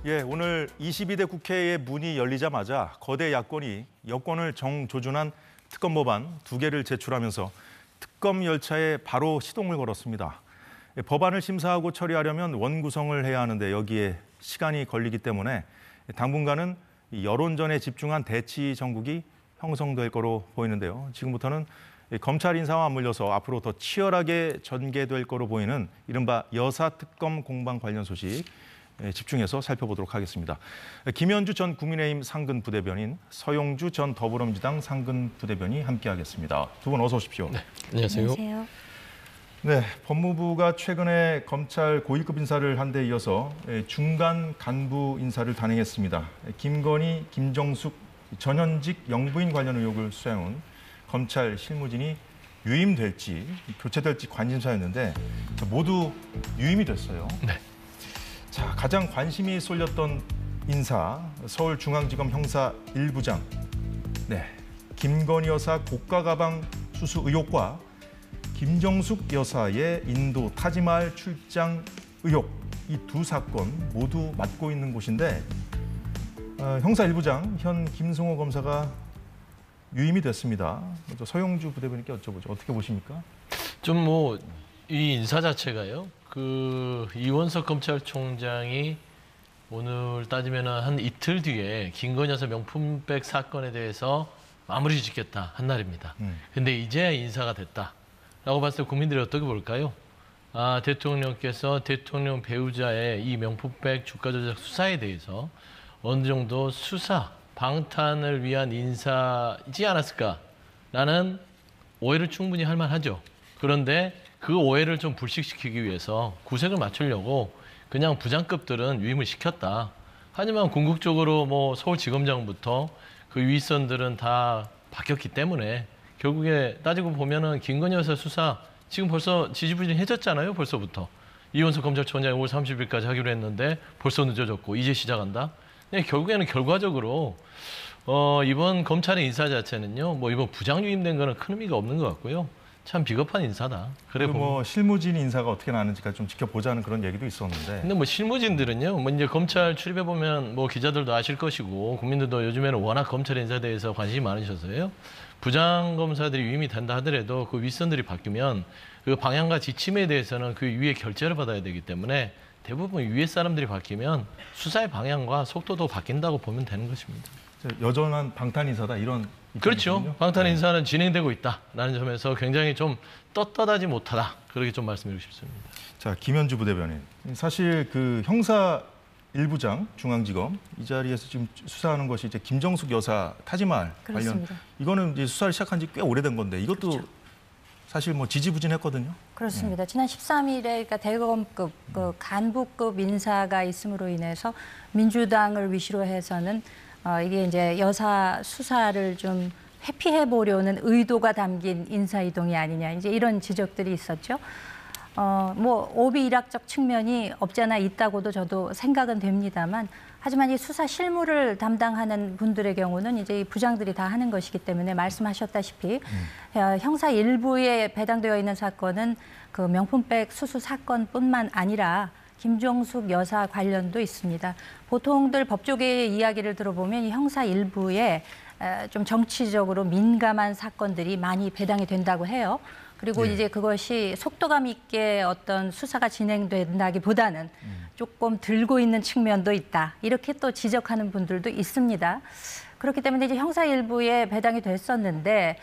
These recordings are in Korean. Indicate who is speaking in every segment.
Speaker 1: 예, 오늘 22대 국회의 문이 열리자마자 거대 야권이 여권을 정조준한 특검 법안 2개를 제출하면서 특검 열차에 바로 시동을 걸었습니다. 법안을 심사하고 처리하려면 원구성을 해야 하는데 여기에 시간이 걸리기 때문에 당분간은 여론전에 집중한 대치 정국이 형성될 거로 보이는데요. 지금부터는 검찰 인사와 맞물려서 앞으로 더 치열하게 전개될 거로 보이는 이른바 여사특검 공방 관련 소식 집중해서 살펴보도록 하겠습니다. 김현주 전 국민의힘 상근 부대변인, 서용주 전 더불어민주당 상근 부대변인이 함께하겠습니다. 두 분 어서 오십시오.
Speaker 2: 네, 안녕하세요.
Speaker 3: 안녕하세요.
Speaker 1: 네, 법무부가 최근에 검찰 고위급 인사를 한 데 이어서 중간 간부 인사를 단행했습니다. 김건희, 김정숙 전현직 영부인 관련 의혹을 수사해온 검찰 실무진이 유임될지 교체될지 관심사였는데 모두 유임이 됐어요.
Speaker 2: 네.
Speaker 1: 자, 가장 관심이 쏠렸던 인사, 서울중앙지검 형사 1부장. 네, 김건희 여사 고가 가방 수수 의혹과 김정숙 여사의 인도 타지마할 출장 의혹, 이 두 사건 모두 맡고 있는 곳인데 형사 1부장 현 김성호 검사가 유임이 됐습니다. 먼저 서용주 부대변인께 여쭤보죠. 어떻게 보십니까?
Speaker 2: 좀 이 인사 자체가요. 이원석 검찰총장이 오늘 따지면 한 이틀 뒤에 김건희 여사 명품백 사건에 대해서 마무리 짓겠다 한 날입니다. 근데 이제야 인사가 됐다라고 봤을 때 국민들이 어떻게 볼까요? 아, 대통령께서 대통령 배우자의 이 명품백 주가 조작 수사에 대해서 어느 정도 수사 방탄을 위한 인사이지 않았을까라는 오해를 충분히 할 만하죠. 그런데 그 오해를 좀 불식시키기 위해서 구색을 맞추려고 그냥 부장급들은 유임을 시켰다. 하지만 궁극적으로 서울지검장부터 그 윗선들은 다 바뀌었기 때문에 결국에 따지고 보면은 김건희 여사 수사 지금 벌써 지지부진해졌잖아요. 벌써부터. 이원석 검찰총장이 5월 30일까지 하기로 했는데 벌써 늦어졌고 이제 시작한다. 결국에는 결과적으로 이번 검찰의 인사 자체는요. 이번 부장 유임된 거는 큰 의미가 없는 것 같고요. 참 비겁한 인사다. 그래
Speaker 1: 실무진 인사가 어떻게 나는지까지 좀 지켜보자는 그런 얘기도 있었는데.
Speaker 2: 근데 실무진들은요. 이제 검찰 출입해 보면 기자들도 아실 것이고 국민들도 요즘에는 워낙 검찰 인사에 대해서 관심이 많으셔서요. 부장 검사들이 유임이 된다 하더라도 그 윗선들이 바뀌면 그 방향과 지침에 대해서는 그 위에 결재를 받아야 되기 때문에 대부분 위에 사람들이 바뀌면 수사의 방향과 속도도 바뀐다고 보면 되는 것입니다.
Speaker 1: 여전한 방탄 인사다 이런.
Speaker 2: 그렇죠. 방탄 인사는 진행되고 있다라는 점에서 굉장히 좀 떳떳하지 못하다. 그렇게 좀 말씀드리고 싶습니다.
Speaker 1: 자, 김현주 부대변인. 사실 그 형사 1부장 중앙지검 이 자리에서 지금 수사하는 것이 이제 김정숙 여사 타지마할 관련. 이거는 이제 수사를 시작한 지 꽤 오래된 건데 이것도 그렇죠. 사실 지지부진했거든요.
Speaker 3: 그렇습니다. 지난 13일에 그러니까 대검급 간부급 인사가 있음으로 인해서 민주당을 위시로 해서는 이게 이제 여사 수사를 좀 회피해 보려는 의도가 담긴 인사 이동이 아니냐 이제 이런 지적들이 있었죠. 오비일학적 측면이 없지 않아 있다고도 저도 생각은 됩니다만 하지만 이 수사 실무를 담당하는 분들의 경우는 이제 이 부장들이 다 하는 것이기 때문에 말씀하셨다시피 형사 1부에 배당되어 있는 사건은 그 명품백 수수 사건뿐만 아니라 김정숙 여사 관련도 있습니다. 보통들 법조계의 이야기를 들어보면 이 형사 1부에 좀 정치적으로 민감한 사건들이 많이 배당이 된다고 해요. 그리고 이제 그것이 속도감 있게 어떤 수사가 진행된다기보다는 조금 들고 있는 측면도 있다. 이렇게 또 지적하는 분들도 있습니다. 그렇기 때문에 이제 형사 1부에 배당이 됐었는데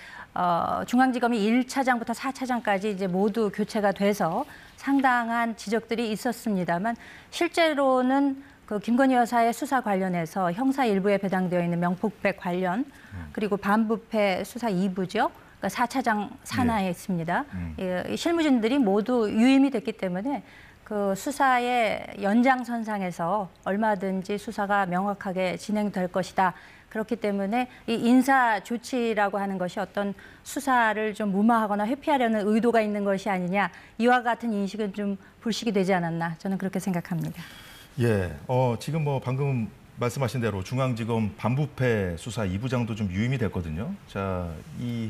Speaker 3: 중앙지검이 1차장부터 4차장까지 이제 모두 교체가 돼서 상당한 지적들이 있었습니다만 실제로는 그 김건희 여사의 수사 관련해서 형사 1부에 배당되어 있는 명품백 관련 그리고 반부패 수사 2부죠. 그러니까 4차장 산하에 있습니다. 실무진들이 모두 유임이 됐기 때문에 그 수사의 연장선상에서 얼마든지 수사가 명확하게 진행될 것이다. 그렇기 때문에 이 인사 조치라고 하는 것이 어떤 수사를 좀 무마하거나 회피하려는 의도가 있는 것이 아니냐. 이와 같은 인식은 좀 불식이 되지 않았나. 저는 그렇게 생각합니다.
Speaker 1: 예, 지금 방금 말씀하신 대로 중앙지검 반부패 수사 2부장도 좀 유임이 됐거든요. 자, 이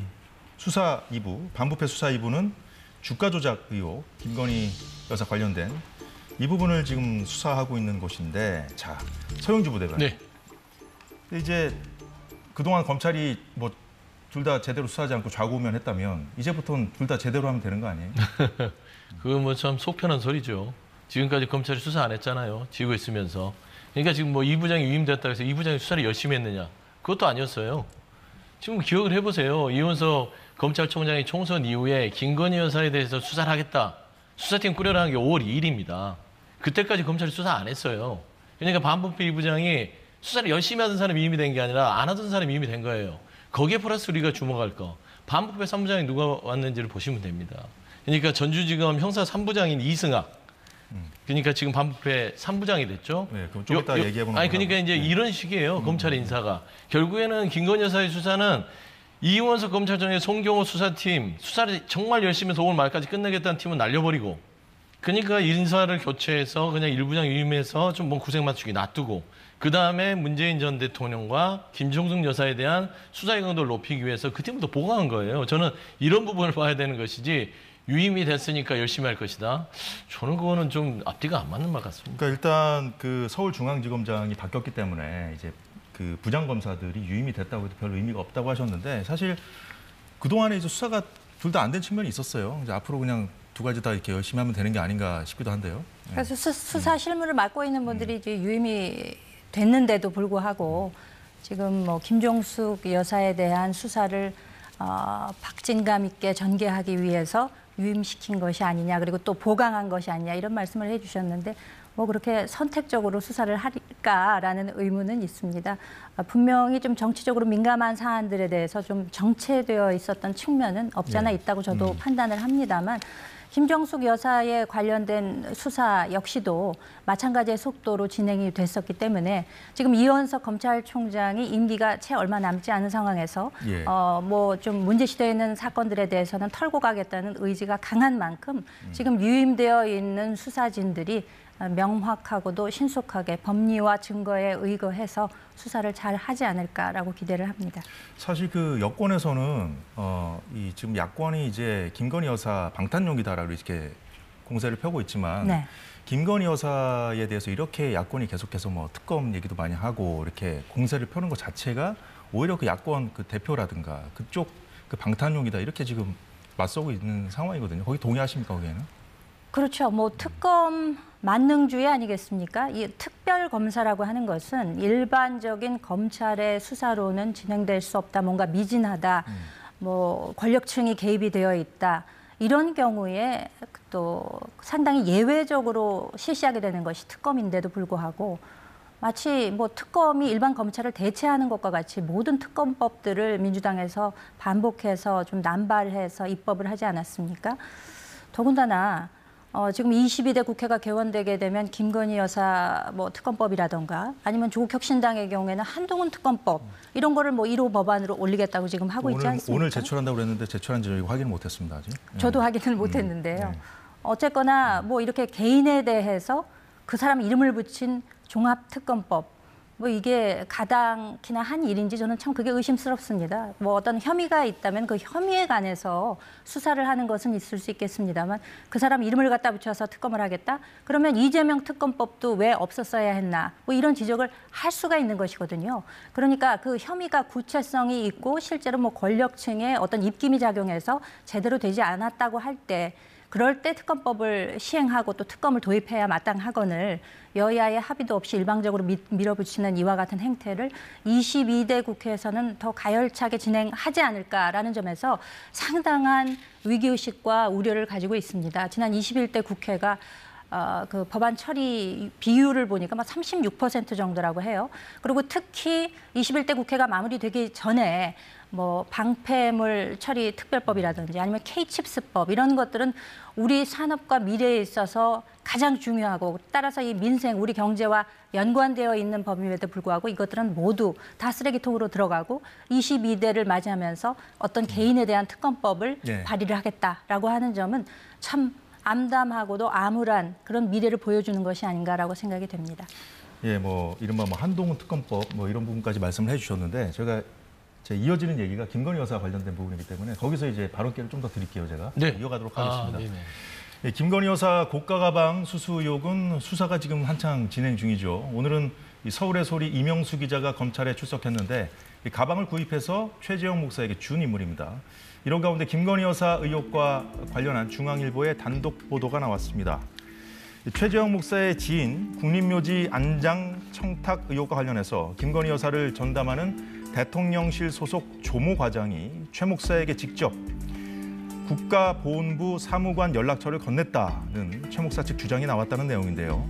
Speaker 1: 수사 2부, 반부패 수사 2부는 주가 조작 의혹, 김건희 여사 관련된 이 부분을 지금 수사하고 있는 곳인데, 자, 서영주 부대변인.
Speaker 2: 네.
Speaker 1: 근데 이제 그동안 검찰이 뭐 둘 다 제대로 수사하지 않고 좌고우면했다면 이제부터는 둘 다 제대로 하면 되는 거 아니에요?
Speaker 2: 그거 뭐 참 속 편한 소리죠. 지금까지 검찰이 수사 안 했잖아요. 지고 있으면서. 그러니까 지금 뭐 이 부장이 위임됐다고 해서 이 부장이 수사를 열심히 했느냐. 그것도 아니었어요. 지금 기억을 해보세요. 이원석 검찰총장이 총선 이후에 김건희 여사에 대해서 수사를 하겠다. 수사팀 꾸려라는 게 5월 2일입니다. 그때까지 검찰이 수사 안 했어요. 그러니까 반부패 이 부장이 수사를 열심히 하던 사람이 위임이 된 게 아니라 안 하던 사람이 위임이 된 거예요. 거기에 플러스 우리가 주목할 거. 반부패 3부장이 누가 왔는지를 보시면 됩니다. 그러니까 전주지검 형사 3부장인 이승학. 그러니까 지금 반부패 3부장이 됐죠.
Speaker 1: 네, 그럼 좀 이따 얘기해보는
Speaker 2: 아니 그러니까 이제 이런 식이에요. 검찰 인사가. 결국에는 김건희 여사의 수사는 이원석 검찰총장의 송경호 수사팀 수사를 정말 열심히 해서 5월 말까지 끝내겠다는 팀은 날려버리고, 그러니까 인사를 교체해서 그냥 일부장 위임해서 좀 뭐 구색 맞추기 놔두고, 그 다음에 문재인 전 대통령과 김종숙 여사에 대한 수사의 강도를 높이기 위해서 그 팀부터 보강한 거예요. 저는 이런 부분을 봐야 되는 것이지, 유임이 됐으니까 열심히 할 것이다. 저는 그거는 좀 앞뒤가 안 맞는 말 같습니다.
Speaker 1: 그러니까 일단 그 서울중앙지검장이 바뀌었기 때문에 이제 그 부장검사들이 유임이 됐다고 해도 별 의미가 없다고 하셨는데, 사실 그동안에 이제 수사가 둘 다 안 된 측면이 있었어요. 이제 앞으로 그냥 두 가지 다 이렇게 열심히 하면 되는 게 아닌가 싶기도 한데요.
Speaker 3: 그래서 수사 실무를 맡고 있는 분들이 이제 유임이 됐는데도 불구하고 지금 뭐 김종숙 여사에 대한 수사를 박진감 있게 전개하기 위해서 유임시킨 것이 아니냐, 그리고 또 보강한 것이 아니냐, 이런 말씀을 해주셨는데, 뭐 그렇게 선택적으로 수사를 할까라는 의문은 있습니다. 분명히 좀 정치적으로 민감한 사안들에 대해서 좀 정체되어 있었던 측면은 없지 않아 있다고 저도 판단을 합니다만, 김정숙 여사에 관련된 수사 역시도 마찬가지의 속도로 진행이 됐었기 때문에 지금 이원석 검찰총장이 임기가 채 얼마 남지 않은 상황에서 뭐 좀 문제시되어 있는 사건들에 대해서는 털고 가겠다는 의지가 강한 만큼 지금 유임되어 있는 수사진들이 명확하고도 신속하게 법리와 증거에 의거해서 수사를 잘 하지 않을까라고 기대를 합니다.
Speaker 1: 사실 그 여권에서는 이 지금 야권이 이제 김건희 여사 방탄용이다라고 이렇게 공세를 펴고 있지만,
Speaker 3: 네.
Speaker 1: 김건희 여사에 대해서 이렇게 야권이 계속해서 뭐 특검 얘기도 많이 하고 이렇게 공세를 펴는 것 자체가 오히려 그 야권 그 대표라든가 그쪽 그 방탄용이다 이렇게 지금 맞서고 있는 상황이거든요. 거기 동의하십니까, 거기에는?
Speaker 3: 그렇죠. 뭐 특검 만능주의 아니겠습니까? 이 특별 검사라고 하는 것은 일반적인 검찰의 수사로는 진행될 수 없다, 뭔가 미진하다, 뭐 권력층이 개입이 되어 있다, 이런 경우에 또 상당히 예외적으로 실시하게 되는 것이 특검인데도 불구하고, 마치 뭐 특검이 일반 검찰을 대체하는 것과 같이 모든 특검법들을 민주당에서 반복해서 좀 남발해서 입법을 하지 않았습니까? 더군다나 지금 22대 국회가 개원되게 되면 김건희 여사 뭐 특검법이라던가, 아니면 조국 혁신당의 경우에는 한동훈 특검법, 이런 거를 뭐 1호 법안으로 올리겠다고 지금 하고 있지 않습니까?
Speaker 1: 오늘 제출한다고 그랬는데 제출한지 저희가 확인을 못했습니다, 아직.
Speaker 3: 저도 확인을 못했는데요. 어쨌거나 뭐 이렇게 개인에 대해서 그 사람 이름을 붙인 종합특검법, 뭐 이게 가당키나 한 일인지 저는 참 그게 의심스럽습니다. 뭐 어떤 혐의가 있다면 그 혐의에 관해서 수사를 하는 것은 있을 수 있겠습니다만, 그 사람 이름을 갖다 붙여서 특검을 하겠다? 그러면 이재명 특검법도 왜 없었어야 했나? 뭐 이런 지적을 할 수가 있는 것이거든요. 그러니까 그 혐의가 구체성이 있고 실제로 뭐 권력층의 어떤 입김이 작용해서 제대로 되지 않았다고 할 때, 그럴 때 특검법을 시행하고 또 특검을 도입해야 마땅하거늘 여야의 합의도 없이 일방적으로 밀어붙이는 이와 같은 행태를 22대 국회에서는 더 가열차게 진행하지 않을까라는 점에서 상당한 위기의식과 우려를 가지고 있습니다. 지난 21대 국회가 그 법안 처리 비율을 보니까 막 36% 정도라고 해요. 그리고 특히 21대 국회가 마무리되기 전에 뭐 방패물 처리 특별법이라든지 아니면 K칩스법, 이런 것들은 우리 산업과 미래에 있어서 가장 중요하고 따라서 이 민생, 우리 경제와 연관되어 있는 법임에도 불구하고 이것들은 모두 다 쓰레기통으로 들어가고 22대를 맞이하면서 어떤 개인에 대한 특검법을 발의를 하겠다라고 하는 점은 참 암담하고도 암울한 그런 미래를 보여주는 것이 아닌가라고 생각이 됩니다.
Speaker 1: 예, 뭐 이른바 뭐 한동훈 특검법 뭐 이런 부분까지 말씀을 해주셨는데, 제가 이어지는 얘기가 김건희 여사 관련된 부분이기 때문에 거기서 이제 발언기를 좀 더 드릴게요, 제가.
Speaker 2: 네.
Speaker 1: 이어가도록 하겠습니다. 네, 김건희 여사 고가 가방 수수 의혹은 수사가 지금 한창 진행 중이죠. 오늘은 이 서울의 소리 이명수 기자가 검찰에 출석했는데 이 가방을 구입해서 최재형 목사에게 준 인물입니다. 이런 가운데 김건희 여사 의혹과 관련한 중앙일보의 단독 보도가 나왔습니다. 최재형 목사의 지인 국립묘지 안장 청탁 의혹과 관련해서 김건희 여사를 전담하는 대통령실 소속 조모 과장이 최 목사에게 직접 국가보훈부 사무관 연락처를 건넸다는 최 목사 측 주장이 나왔다는 내용인데요.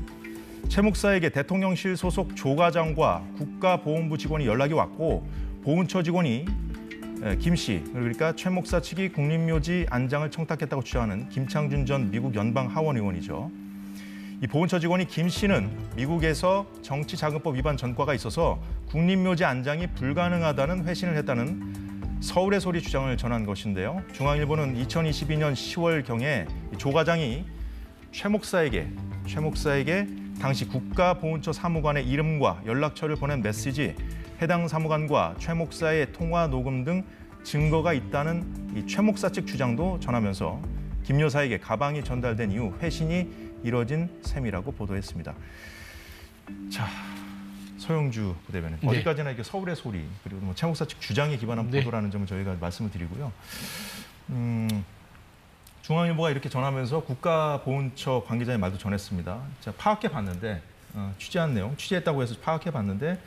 Speaker 1: 최 목사에게 대통령실 소속 조 과장과 국가보훈부 직원이 연락이 왔고 보훈처 직원이 김 씨, 그러니까 최 목사 측이 국립묘지 안장을 청탁했다고 주장하는 김창준 전 미국 연방 하원 의원이죠. 이 보훈처 직원이 김 씨는 미국에서 정치자금법 위반 전과가 있어서 국립묘지 안장이 불가능하다는 회신을 했다는 서울의 소리 주장을 전한 것인데요. 중앙일보는 2022년 10월경에 조 과장이 최 목사에게 당시 국가보훈처 사무관의 이름과 연락처를 보낸 메시지, 해당 사무관과 최 목사의 통화 녹음 등 증거가 있다는 이 최 목사 측 주장도 전하면서 김 여사에게 가방이 전달된 이후 회신이 이뤄진 셈이라고 보도했습니다. 자, 서영주 부대변인.
Speaker 2: 네.
Speaker 1: 어디까지나 이게 서울의 소리 그리고 뭐 최 목사 측 주장에 기반한 보도라는 점을 저희가 말씀을 드리고요. 중앙일보가 이렇게 전하면서 국가보훈처 관계자의 말도 전했습니다. 제가 파악해 봤는데 취재한 내용, 취재했다고 해서 파악해 봤는데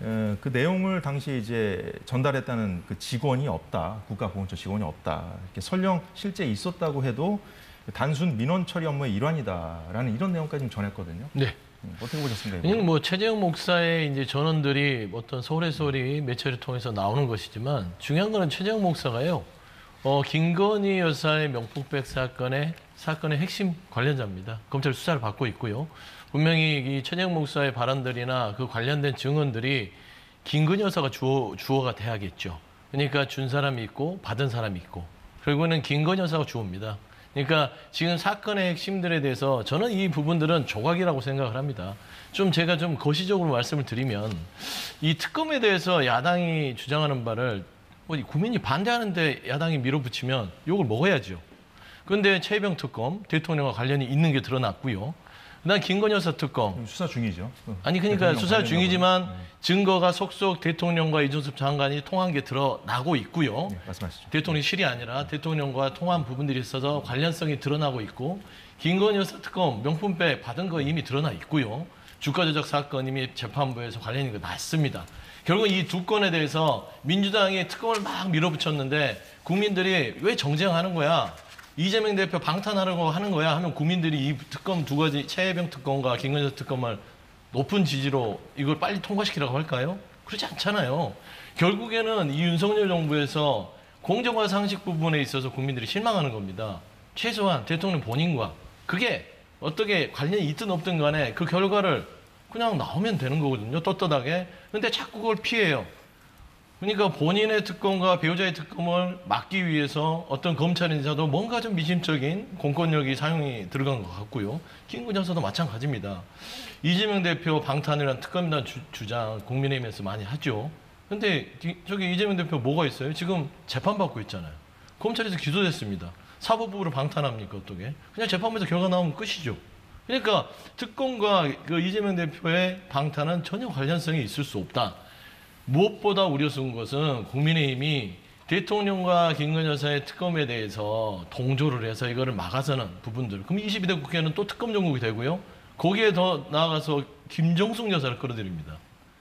Speaker 1: 그 내용을 당시 이제 전달했다는 그 직원이 없다, 국가보훈처 직원이 없다. 이렇게 설령 실제 있었다고 해도 단순 민원 처리 업무의 일환이다라는 이런 내용까지 좀 전했거든요.
Speaker 2: 네.
Speaker 1: 어떻게 보셨습니까?
Speaker 2: 그냥 뭐 최재형 목사의 이제 전원들이 어떤 서울의 소리 매체를 통해서 나오는 것이지만 중요한 거는 최재형 목사가요. 김건희 여사의 명품백 사건의 핵심 관련자입니다. 검찰 수사를 받고 있고요. 분명히 이 최재형 목사의 발언들이나 그 관련된 증언들이 김건희 여사가 주어가 돼야겠죠. 그러니까 준 사람이 있고 받은 사람이 있고 결국에는 김건희 여사가 주어입니다. 그러니까 지금 사건의 핵심들에 대해서 저는 이 부분들은 조각이라고 생각을 합니다. 제가 좀 거시적으로 말씀을 드리면 이 특검에 대해서 야당이 주장하는 바를 국민이 반대하는데 야당이 밀어붙이면 욕을 먹어야죠. 그런데 최혜병 특검 대통령과 관련이 있는 게 드러났고요. 그다음 김건희 여사 특검
Speaker 1: 수사 중이죠.
Speaker 2: 아니 그러니까 수사 중이지만 증거가 속속 대통령과 이준석 장관이 통한 게 드러나고 있고요.
Speaker 1: 네, 말씀하시죠.
Speaker 2: 대통령실이 아니라 대통령과 통한 부분들이 있어서 관련성이 드러나고 있고 김건희 여사 특검 명품백 받은 거 이미 드러나 있고요. 주가 조작 사건 이미 재판부에서 관련이 났습니다. 결국 이 두 건에 대해서 민주당이 특검을 막 밀어붙였는데 국민들이 왜 정쟁하는 거야? 이재명 대표 방탄하려고 하는 거야 하면 국민들이 이 특검 두 가지 최혜병 특검과 김건희 여사 특검을 높은 지지로 이걸 빨리 통과시키라고 할까요? 그렇지 않잖아요. 결국에는 이 윤석열 정부에서 공정과 상식 부분에 있어서 국민들이 실망하는 겁니다. 최소한 대통령 본인과 그게 어떻게 관련이 있든 없든 간에 그 결과를 그냥 나오면 되는 거거든요. 떳떳하게. 근데 자꾸 그걸 피해요. 그러니까 본인의 특검과 배우자의 특검을 막기 위해서 어떤 검찰 인사도 뭔가 좀 미심쩍은 공권력이 사용이 들어간 것 같고요. 김건희 여사도 마찬가지입니다. 이재명 대표 방탄이라는 특검이라는 주장 국민의힘에서 많이 하죠. 근데 저기 이재명 대표 뭐가 있어요? 지금 재판받고 있잖아요. 검찰에서 기소됐습니다. 사법부로 방탄합니까 어떻게? 그냥 재판부에서 결과 나오면 끝이죠. 그러니까 특검과 그 이재명 대표의 방탄은 전혀 관련성이 있을 수 없다. 무엇보다 우려스러운 것은 국민의힘이 대통령과 김건희 여사의 특검에 대해서 동조를 해서 이거를 막아서는 부분들. 그럼 22대 국회는 또 특검 정국이 되고요. 거기에 더 나아가서 김정숙 여사를 끌어들입니다.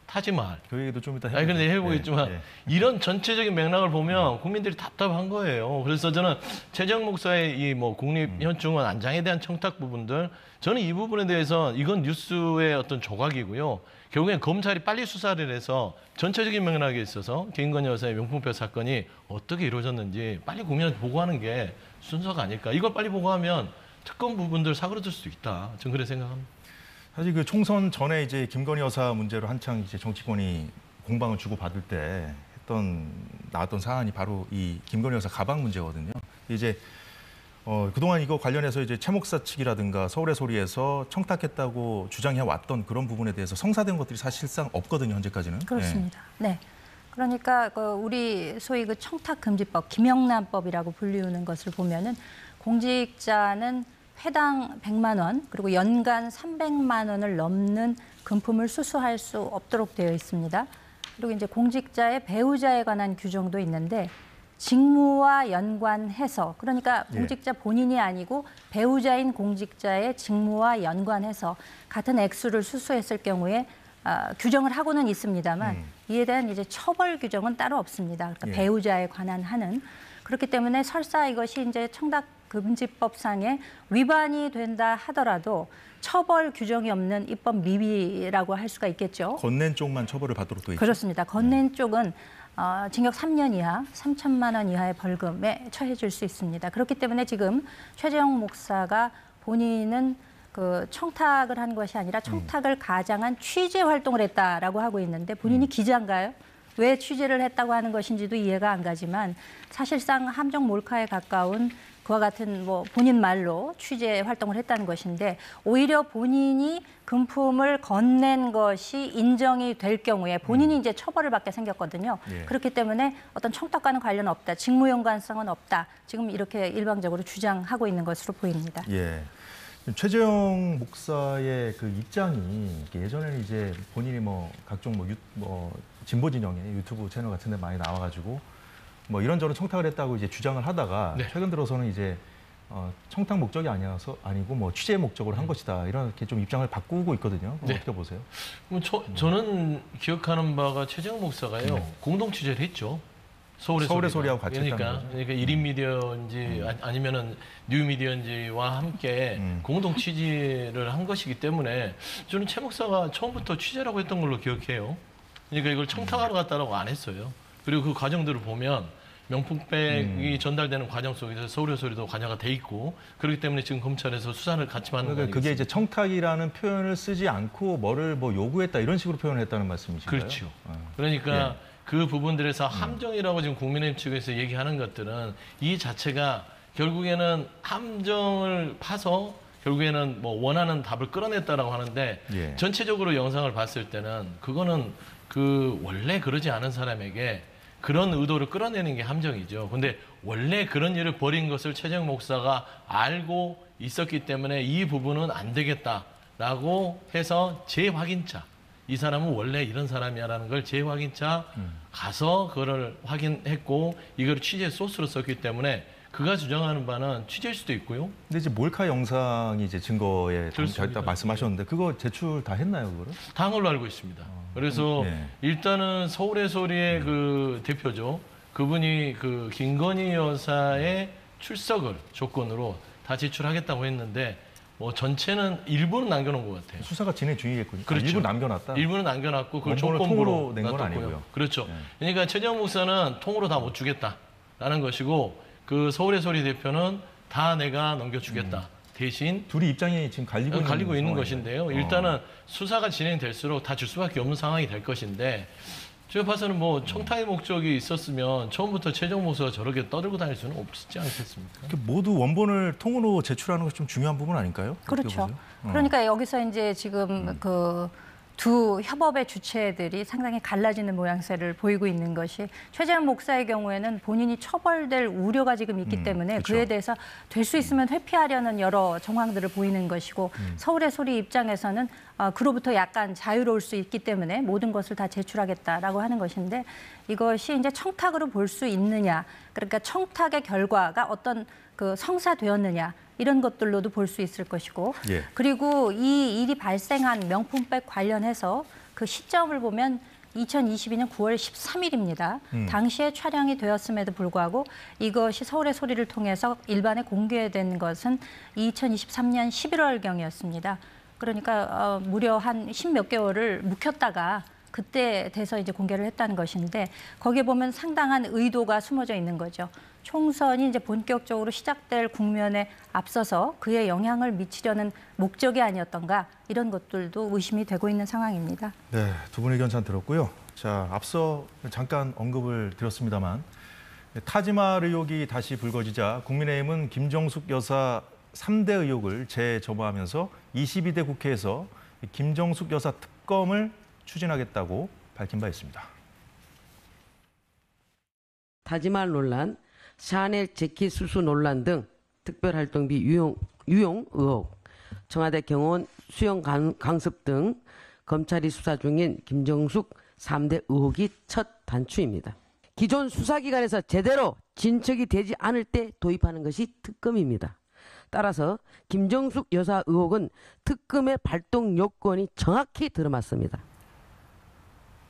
Speaker 2: 타지마할.
Speaker 1: 그 얘기도 좀 이따
Speaker 2: 아니 근데 해보겠지만
Speaker 1: 네.
Speaker 2: 이런 전체적인 맥락을 보면 국민들이 답답한 거예요. 그래서 저는 최재형 목사의 이 뭐 국립현충원 안장에 대한 청탁 부분들 저는 이 부분에 대해서 이건 뉴스의 어떤 조각이고요. 결국엔 검찰이 빨리 수사를 해서 전체적인 맥락에 있어서 김건희 여사의 명품백 사건이 어떻게 이루어졌는지 빨리 국민한테 보고하는 게 순서가 아닐까. 이걸 빨리 보고하면 특검 부분들 사그러들 수 있다. 저는 그렇게 생각합니다.
Speaker 1: 사실 그 총선 전에 이제 김건희 여사 문제로 한창 이제 정치권이 공방을 주고 받을 때 나왔던 사안이 바로 이 김건희 여사 가방 문제거든요. 이제 그동안 이거 관련해서 이제 최 목사 측이라든가 서울의 소리에서 청탁했다고 주장해 왔던 그런 부분에 대해서 성사된 것들이 사실상 없거든요, 현재까지는.
Speaker 3: 그렇습니다. 네. 그러니까 우리 소위 그 청탁금지법, 김영란법이라고 불리우는 것을 보면은 공직자는 회당 100만 원 그리고 연간 300만 원을 넘는 금품을 수수할 수 없도록 되어 있습니다. 그리고 이제 공직자의 배우자에 관한 규정도 있는데 직무와 연관해서 그러니까 공직자 본인이 아니고 배우자인 공직자의 직무와 연관해서 같은 액수를 수수했을 경우에 규정을 하고는 있습니다만 이에 대한 이제 처벌 규정은 따로 없습니다. 그러니까 배우자에 관한 하는 그렇기 때문에 설사 이것이 이제 청탁금지법상에 위반이 된다 하더라도 처벌 규정이 없는 입법 미비라고 할 수가 있겠죠.
Speaker 1: 건넨 쪽만 처벌을 받도록 돼 있죠.
Speaker 3: 그렇습니다. 건넨 쪽은 징역 3년 이하, 3천만 원 이하의 벌금에 처해질 수 있습니다. 그렇기 때문에 지금 최재형 목사가 본인은 그 청탁을 한 것이 아니라 청탁을 가장한 취재 활동을 했다라고 하고 있는데 본인이 기자인가요? 왜 취재를 했다고 하는 것인지도 이해가 안 가지만 사실상 함정 몰카에 가까운 그와 같은 뭐 본인 말로 취재 활동을 했다는 것인데 오히려 본인이 금품을 건넨 것이 인정이 될 경우에 본인이 이제 처벌을 받게 생겼거든요. 그렇기 때문에 어떤 청탁과는 관련 없다, 직무 연관성은 없다. 지금 이렇게 일방적으로 주장하고 있는 것으로 보입니다.
Speaker 1: 예. 최재형 목사의 그 입장이 예전에는 이제 본인이 뭐 각종 진보 진영의 유튜브 채널 같은 데 많이 나와가지고 뭐 이런저런 청탁을 했다고 이제 주장을 하다가 최근 들어서는 이제 청탁 목적이 아니고 뭐 취재 목적으로 한 것이다 이렇게 좀 입장을 바꾸고 있거든요. 어떻게 보세요?
Speaker 2: 저는 기억하는 바가 최재형 목사가요 공동 취재를 했죠. 서울의 소리하고
Speaker 1: 같이 했다는 거죠.
Speaker 2: 그러니까 1인 미디어인지 아니면은 뉴 미디어인지와 함께 공동 취재를 한 것이기 때문에 저는 최 목사가 처음부터 취재라고 했던 걸로 기억해요. 그러니까 이걸 청탁하러 갔다라고 안 했어요. 그리고 그 과정들을 보면 명품백이 전달되는 과정 속에서 서울의 소리도 관여가 돼 있고 그렇기 때문에 지금 검찰에서 수사를 같이 받는 거예요.
Speaker 1: 그게 이제 청탁이라는 표현을 쓰지 않고 뭐를 요구했다 이런 식으로 표현을 했다는 말씀이신가요?
Speaker 2: 그렇죠. 그러니까 그 부분들에서 함정이라고 지금 국민의힘 측에서 얘기하는 것들은 이 자체가 결국에는 함정을 파서 결국에는 뭐 원하는 답을 끌어냈다라고 하는데 전체적으로 영상을 봤을 때는 그거는 그 원래 그러지 않은 사람에게 그런 의도를 끌어내는 게 함정이죠. 근데 원래 그런 일을 벌인 것을 최재형 목사가 알고 있었기 때문에 이 부분은 안 되겠다라고 해서 재확인차. 이 사람은 원래 이런 사람이야라는 걸 재확인차 가서 그거를 확인했고 이걸 취재 소스로 썼기 때문에 그가 주장하는 바는 취재일 수도 있고요.
Speaker 1: 근데 이제 몰카 영상이 이제 증거에 있다 말씀하셨는데 그거 제출 다 했나요, 그거를?
Speaker 2: 다 한 걸로 알고 있습니다. 그래서 일단은 서울의 소리의 그 대표죠. 그분이 그 김건희 여사의 출석을 조건으로 다 제출하겠다고 했는데 뭐 전체는 일부는 남겨놓은 것 같아요.
Speaker 1: 수사가 진행 중이겠군요.
Speaker 2: 그렇죠.
Speaker 1: 일부 남겨놨다.
Speaker 2: 일부는 남겨놨고 그걸
Speaker 1: 원본을
Speaker 2: 조건부로
Speaker 1: 통으로 낸 건 아니고요.
Speaker 2: 그렇죠. 그러니까 최재형 목사는 통으로 다 못 주겠다라는 것이고 그 서울의 소리 대표는 다 내가 넘겨주겠다. 대신
Speaker 1: 둘이 입장이 지금 갈리고
Speaker 2: 있는 것인데요. 일단은 수사가 진행될수록 다 줄 수밖에 없는 상황이 될 것인데 제가 봐서는 뭐 청탁의 목적이 있었으면 처음부터 최재형 목사가 저렇게 떠들고 다닐 수는 없지 않겠습니까?
Speaker 1: 모두 원본을 통으로 제출하는 것이 좀 중요한 부분 아닐까요?
Speaker 3: 그렇죠. 그러니까 여기서 이제 지금 그 두 협업의 주체들이 상당히 갈라지는 모양새를 보이고 있는 것이 최재형 목사의 경우에는 본인이 처벌될 우려가 지금 있기 때문에
Speaker 1: 그렇죠.
Speaker 3: 그에 대해서 될 수 있으면 회피하려는 여러 정황들을 보이는 것이고 서울의 소리 입장에서는 그로부터 약간 자유로울 수 있기 때문에 모든 것을 다 제출하겠다라고 하는 것인데 이것이 이제 청탁으로 볼 수 있느냐 그러니까 청탁의 결과가 어떤 그 성사되었느냐 이런 것들로도 볼 수 있을 것이고 그리고 이 일이 발생한 명품백 관련해서 그 시점을 보면 2022년 9월 13일입니다. 당시에 촬영이 되었음에도 불구하고 이것이 서울의 소리를 통해서 일반에 공개된 것은 2023년 11월경이었습니다. 그러니까 무려 한 10몇 개월을 묵혔다가 그때 돼서 이제 공개를 했다는 것인데 거기에 보면 상당한 의도가 숨어져 있는 거죠. 총선이 이제 본격적으로 시작될 국면에 앞서서 그에 영향을 미치려는 목적이 아니었던가 이런 것들도 의심이 되고 있는 상황입니다.
Speaker 1: 네, 두 분의 의견 잘 들었고요. 자, 앞서 잠깐 언급을 드렸습니다만 타지말 의혹이 다시 불거지자 국민의힘은 김정숙 여사 3대 의혹을 재점화하면서 22대 국회에서 김정숙 여사 특검을 추진하겠다고 밝힌 바 있습니다.
Speaker 4: 타지말 논란, 샤넬 재킷 수수 논란 등 특별활동비 유용 의혹, 청와대 경호원 수용 강습 등 검찰이 수사 중인 김정숙 3대 의혹이 첫 단추입니다. 기존 수사기관에서 제대로 진척이 되지 않을 때 도입하는 것이 특검입니다. 따라서 김정숙 여사 의혹은 특검의 발동 요건이 정확히 들어맞습니다.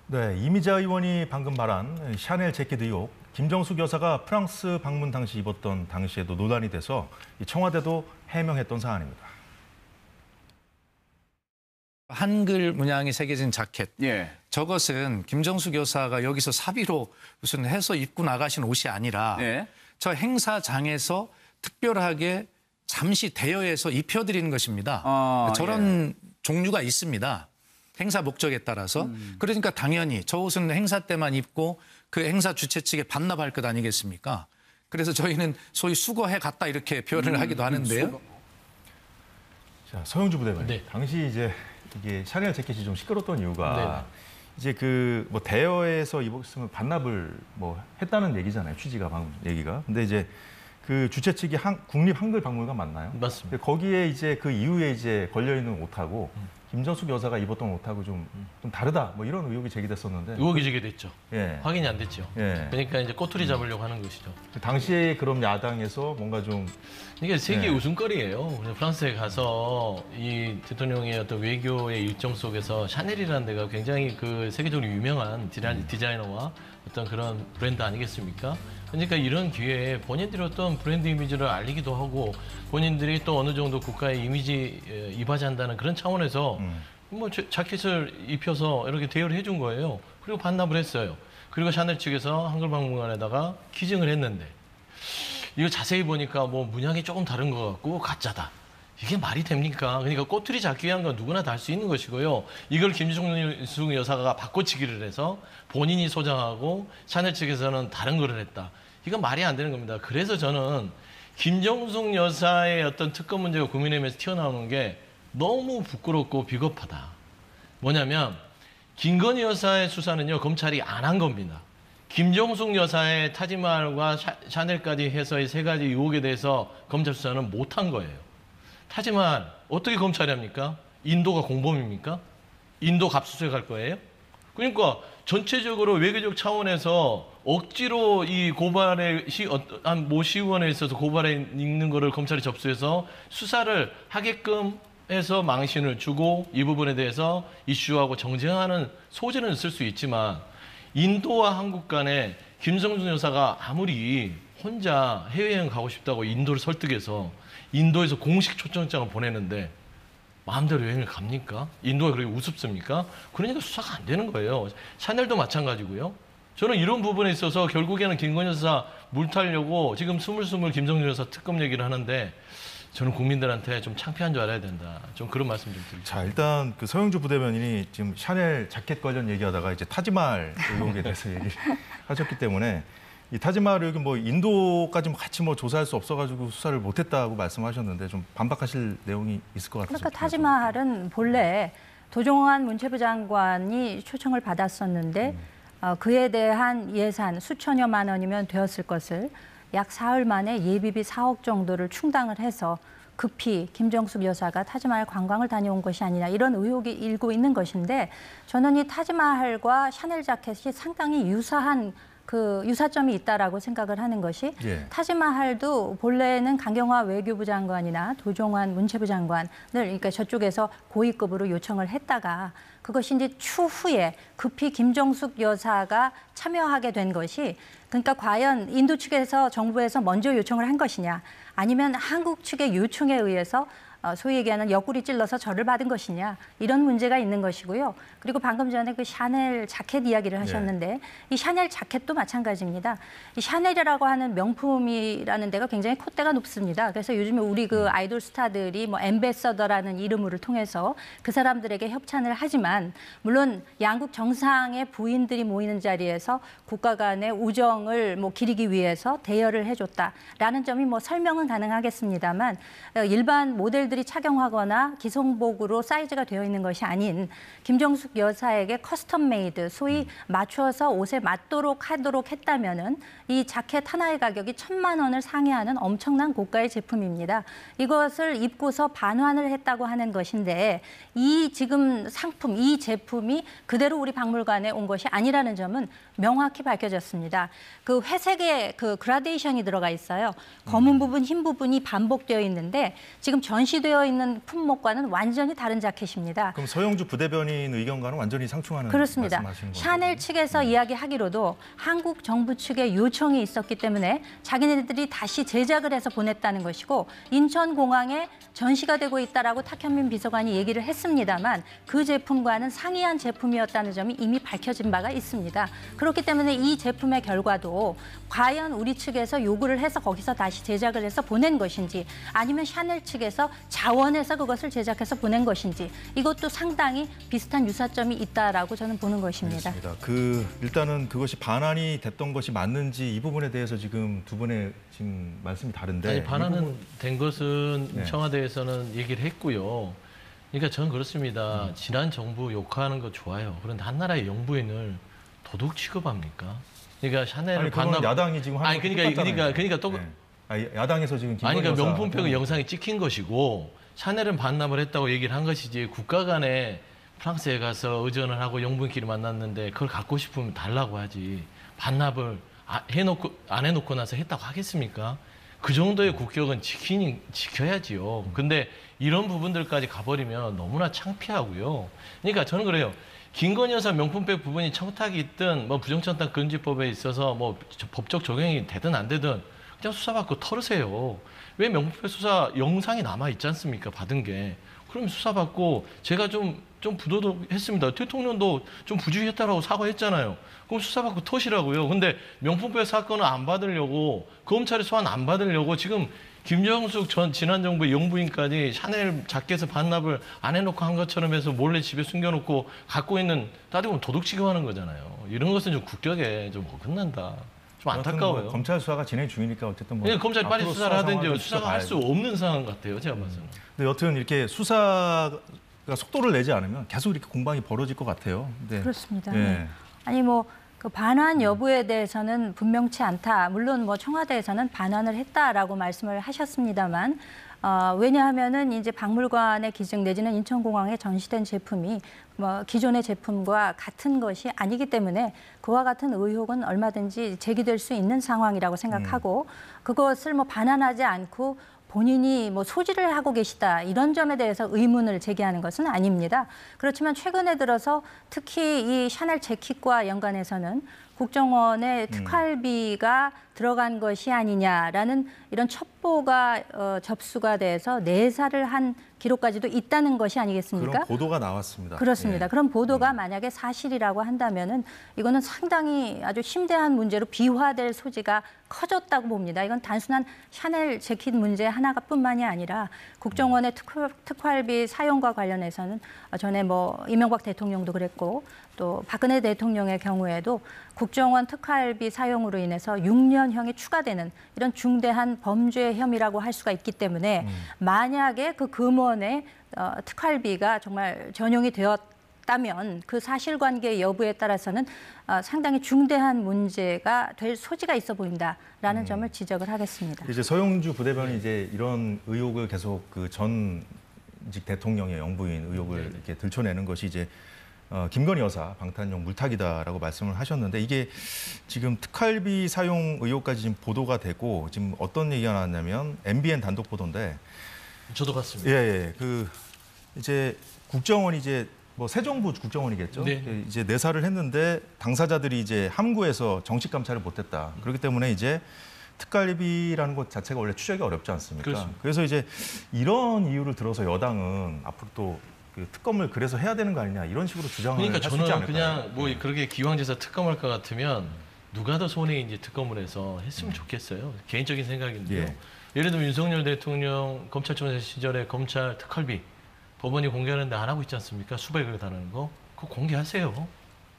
Speaker 1: 네, 이미자 의원이 방금 말한 샤넬 재킷 의혹, 김정숙 여사가 프랑스 방문 당시 입었던 당시에도 논란이 돼서 청와대도 해명했던 사안입니다.
Speaker 5: 한글 문양이 새겨진 자켓.
Speaker 6: 예.
Speaker 5: 저것은 김정숙 여사가 여기서 사비로 무슨 해서 입고 나가신 옷이 아니라
Speaker 6: 예.
Speaker 5: 저 행사장에서 특별하게 잠시 대여해서 입혀드리는 것입니다. 저런 종류가 있습니다. 행사 목적에 따라서. 그러니까 당연히 저 옷은 행사 때만 입고 그 행사 주최 측에 반납할 것 아니겠습니까? 그래서 저희는 소위 수거해 갔다 이렇게 표현을 하기도 하는데요.
Speaker 1: 자, 서영주 부대변인.
Speaker 2: 네.
Speaker 1: 당시 이제 이게 샤넬 재킷이 좀 시끄러웠던 이유가
Speaker 2: 네.
Speaker 1: 이제 그 뭐 대여해서 입었으면 반납을 뭐 했다는 얘기잖아요. 취지가 방금 얘기가. 근데 이제 그 주최 측이 국립 한글박물관 맞나요?
Speaker 2: 맞습니다.
Speaker 1: 근데 거기에 이제 그 이후에 이제 걸려 있는 옷하고 김정숙 여사가 입었던 옷하고 좀 다르다. 뭐 이런 의혹이 제기됐었는데.
Speaker 2: 의혹이 제기됐죠.
Speaker 1: 예.
Speaker 2: 확인이 안 됐죠.
Speaker 1: 예.
Speaker 2: 그러니까 이제 꼬투리 잡으려고 하는 것이죠.
Speaker 1: 당시에 그럼 야당에서 뭔가 좀
Speaker 2: 이게 세계
Speaker 1: 네.
Speaker 2: 웃음거리예요. 프랑스에 가서 이 대통령의 어떤 외교의 일정 속에서 샤넬이라는 데가 굉장히 그 세계적으로 유명한 디자이너와 어떤 그런 브랜드 아니겠습니까? 그러니까 이런 기회에 본인들이 어떤 브랜드 이미지를 알리기도 하고 본인들이 또 어느 정도 국가의 이미지 이바지한다는 그런 차원에서 뭐 자켓을 입혀서 이렇게 대여를 해준 거예요. 그리고 반납을 했어요. 그리고 샤넬 측에서 한글박물관에다가 기증을 했는데 이거 자세히 보니까 뭐 문양이 조금 다른 것 같고 가짜다. 이게 말이 됩니까? 그러니까 꼬투리 잡기 위한 건 누구나 다 할 수 있는 것이고요. 이걸 김정숙 여사가 바꿔치기를 해서 본인이 소장하고 샤넬 측에서는 다른 거를 했다. 이건 말이 안 되는 겁니다. 그래서 저는 김정숙 여사의 어떤 특검 문제가 국민의힘에서 튀어나오는 게 너무 부끄럽고 비겁하다. 뭐냐면 김건희 여사의 수사는요, 검찰이 안 한 겁니다. 김정숙 여사의 타지마할과 샤넬까지 해서의 세 가지 의혹에 대해서 검찰 수사는 못한 거예요. 타지마할 어떻게 검찰이 합니까? 인도가 공범입니까? 인도 갑수수색할 거예요? 그러니까 전체적으로 외교적 차원에서 억지로 이 고발의 모 시의원에 있어서 고발에 있는 거를 검찰이 접수해서 수사를 하게끔 해서 망신을 주고 이 부분에 대해서 이슈하고 정쟁하는 소재는 있을 수 있지만 인도와 한국 간에 김정숙 여사가 아무리 혼자 해외여행 가고 싶다고 인도를 설득해서 인도에서 공식 초청장을 보내는데 마음대로 여행을 갑니까? 인도가 그렇게 우습습니까? 그러니까 수사가 안 되는 거예요. 샤넬도 마찬가지고요. 저는 이런 부분에 있어서 결국에는 김건희 여사 물타려고 지금 스물스물 김정숙 여사 특검 얘기를 하는데 저는 국민들한테 좀 창피한 줄 알아야 된다. 좀 그런 말씀 좀 드립니다.
Speaker 1: 자, 일단 그 서영주 부대변인이 지금 샤넬 자켓 관련 얘기하다가 이제 타지마할 의혹에 대해서 얘기를 하셨기 때문에 이 타지마할 의혹이 뭐 인도까지 같이 뭐 조사할 수 없어가지고 수사를 못했다고 말씀하셨는데 좀 반박하실 내용이 있을 것 같아서.
Speaker 3: 그러니까 타지마할은 본래 도종환 문체부 장관이 초청을 받았었는데 그에 대한 예산 수천여만 원이면 되었을 것을 약 사흘 만에 예비비 4억 정도를 충당을 해서 급히 김정숙 여사가 타지마할 관광을 다녀온 것이 아니냐 이런 의혹이 일고 있는 것인데 저는 이 타지마할과 샤넬 자켓이 상당히 유사한 그 유사점이 있다라고 생각을 하는 것이
Speaker 1: 예.
Speaker 3: 타지마할도 본래는 강경화 외교부 장관이나 도종환 문체부 장관을 그러니까 저쪽에서 고위급으로 요청을 했다가 그것이 이제 추후에 급히 김정숙 여사가 참여하게 된 것이 그러니까 과연 인도 측에서 정부에서 먼저 요청을 한 것이냐 아니면 한국 측의 요청에 의해서 소위 얘기하는 옆구리 찔러서 절을 받은 것이냐 이런 문제가 있는 것이고요. 그리고 방금 전에 그 샤넬 자켓 이야기를 하셨는데 이 샤넬 자켓도 마찬가지입니다. 이 샤넬이라고 하는 명품이라는 데가 굉장히 콧대가 높습니다. 그래서 요즘에 우리 그 아이돌 스타들이 뭐 앰베서더라는 이름을 통해서 그 사람들에게 협찬을 하지만 물론 양국 정상의 부인들이 모이는 자리에서 국가 간의 우정을 뭐 기리기 위해서 대여를 해줬다라는 점이 뭐 설명은 가능하겠습니다만 일반 모델들 자기들이 착용하거나 기성복으로 사이즈가 되어 있는 것이 아닌 김정숙 여사에게 커스텀 메이드, 소위 맞춰서 옷에 맞도록 하도록 했다면은 이 자켓 하나의 가격이 1,000만 원을 상회하는 엄청난 고가의 제품입니다. 이것을 입고서 반환을 했다고 하는 것인데 이 지금 상품, 이 제품이 그대로 우리 박물관에 온 것이 아니라는 점은 명확히 밝혀졌습니다. 그 회색의 그 그라데이션이 들어가 있어요. 검은 부분, 흰 부분이 반복되어 있는데 지금 전시되어 있는 품목과는 완전히 다른 자켓입니다.
Speaker 1: 그럼 서영주 부대변인 의견과는 완전히 상충하는
Speaker 3: 그렇습니다.
Speaker 1: 말씀하시는 거죠?
Speaker 3: 샤넬 측에서 이야기하기로도 한국 정부 측의 요청이 있었기 때문에 자기네들이 다시 제작을 해서 보냈다는 것이고 인천공항에 전시가 되고 있다라고 탁현민 비서관이 얘기를 했습니다만 그 제품과는 상이한 제품이었다는 점이 이미 밝혀진 바가 있습니다. 그렇기 때문에 이 제품의 결과도 과연 우리 측에서 요구를 해서 거기서 다시 제작을 해서 보낸 것인지 아니면 샤넬 측에서 자원해서 그것을 제작해서 보낸 것인지 이것도 상당히 비슷한 유사점이 있다라고 저는 보는 것입니다.
Speaker 1: 알겠습니다. 일단은 그것이 반환이 됐던 것이 맞는지 이 부분에 대해서 지금 두 분의 지금 말씀이 다른데
Speaker 2: 아니, 반환은 된 것은
Speaker 1: 네.
Speaker 2: 청와대에서는 얘기를 했고요. 그러니까 저는 그렇습니다. 지난 정부 욕하는 거 좋아요. 그런데 한 나라의 영부인을 도둑 취급합니까? 그러니까 샤넬을
Speaker 1: 아니, 그건 야당이 지금 하는
Speaker 2: 아니 그러니까 또
Speaker 1: 야당에서 지금
Speaker 2: 아니 그러니까
Speaker 1: 김건희
Speaker 2: 명품백
Speaker 1: 여사
Speaker 2: 영상이 찍힌 것이고 샤넬은 반납을 했다고 얘기를 한 것이지 국가 간에 프랑스에 가서 의전을 하고 영부인끼리 만났는데 그걸 갖고 싶으면 달라고 하지 반납을 안 해놓고 나서 했다고 하겠습니까? 그 정도의 국격은 지켜야지요. 근데 이런 부분들까지 가버리면 너무나 창피하고요. 그러니까 저는 그래요. 김건희 여사 명품백 부분이 청탁이 있든 뭐 부정청탁 금지법에 있어서 뭐 법적 적용이 되든 안 되든 그냥 수사받고 털으세요. 왜 명품백 수사 영상이 남아 있지 않습니까? 받은 게. 그럼 수사받고 제가 좀 부도덕했습니다. 대통령도 좀 부주의했다라고 사과했잖아요. 그럼 수사받고 터시라고요. 근데 명품백 사건을 안 받으려고 검찰이 소환 안 받으려고 지금 김정숙 전 지난 정부 영부인까지 샤넬 자켓을 반납을 안 해놓고 한 것처럼 해서 몰래 집에 숨겨놓고 갖고 있는 따지고 보면 도둑 취급하는 거잖아요. 이런 것은 좀 국격에 좀 어긋난다. 좀 안타까워요.
Speaker 1: 검찰 수사가 진행 중이니까 어쨌든 뭐
Speaker 2: 검찰이 빨리 수사를 하든지 수사가 할 수 없는 상황 같아요. 제가 봐서는.
Speaker 1: 근데 여튼 이렇게 수사가 속도를 내지 않으면 계속 이렇게 공방이 벌어질 것 같아요. 네.
Speaker 3: 그렇습니다.
Speaker 1: 예.
Speaker 3: 네. 아니 뭐 그 반환 여부에 대해서는 분명치 않다. 물론 뭐 청와대에서는 반환을 했다라고 말씀을 하셨습니다만 왜냐하면은 이제 박물관의 기증 내지는 인천공항에 전시된 제품이 뭐 기존의 제품과 같은 것이 아니기 때문에 그와 같은 의혹은 얼마든지 제기될 수 있는 상황이라고 생각하고 그것을 뭐 반환하지 않고 본인이 뭐 소지를 하고 계시다 이런 점에 대해서 의문을 제기하는 것은 아닙니다. 그렇지만 최근에 들어서 특히 이 샤넬 재킷과 연관해서는 국정원의 특활비가 들어간 것이 아니냐라는 이런 첩보가 접수가 돼서 내사를 한 기록까지도 있다는 것이 아니겠습니까?
Speaker 1: 그런 보도가 나왔습니다.
Speaker 3: 그렇습니다.
Speaker 1: 예.
Speaker 3: 그런 보도가 만약에 사실이라고 한다면은 이거는 상당히 아주 심대한 문제로 비화될 소지가 커졌다고 봅니다. 이건 단순한 샤넬 재킷 문제 하나뿐만이 아니라 국정원의 특활비 사용과 관련해서는 전에 뭐 이명박 대통령도 그랬고 또 박근혜 대통령의 경우에도 국정원 특활비 사용으로 인해서 6년형이 추가되는 이런 중대한 범죄 혐의라고 할 수가 있기 때문에 만약에 그 금원의 특활비가 정말 전용이 되었다면 그 사실관계 여부에 따라서는 상당히 중대한 문제가 될 소지가 있어 보인다라는 점을 지적을 하겠습니다.
Speaker 1: 이제 서영주 부대변인이 이제 이런 의혹을 계속 그 전직 대통령의 영부인 의혹을 이렇게 들춰내는 것이 이제 김건희 여사 방탄용 물타기다라고 말씀을 하셨는데 이게 지금 특활비 사용 의혹까지 지금 보도가 되고 지금 어떤 얘기가 나왔냐면 MBN 단독 보도인데
Speaker 2: 저도 봤습니다.
Speaker 1: 예. 그 이제 국정원이 이제 뭐 새 정부 국정원이겠죠.
Speaker 2: 네.
Speaker 1: 이제 내사를 했는데 당사자들이 이제 함구해서 정식 감찰을 못했다. 그렇기 때문에 이제 특활비라는 것 자체가 원래 추적이 어렵지 않습니까?
Speaker 2: 그렇습니다.
Speaker 1: 그래서 이제 이런 이유를 들어서 여당은 앞으로 또 그 특검을 그래서 해야 되는 거 아니냐 이런 식으로 주장을 할 수
Speaker 2: 그러니까
Speaker 1: 있지
Speaker 2: 저는
Speaker 1: 않을까요?
Speaker 2: 그냥 뭐 그렇게 기왕돼서 특검할 것 같으면 누가 더 손에 이제 특검을 해서 했으면 좋겠어요. 개인적인 생각인데요.
Speaker 1: 예.
Speaker 2: 예를 들면 윤석열 대통령 검찰총장 시절에 검찰 특활비 법원이 공개하는데 안 하고 있지 않습니까? 수백억에 달하는 거. 그거 공개하세요.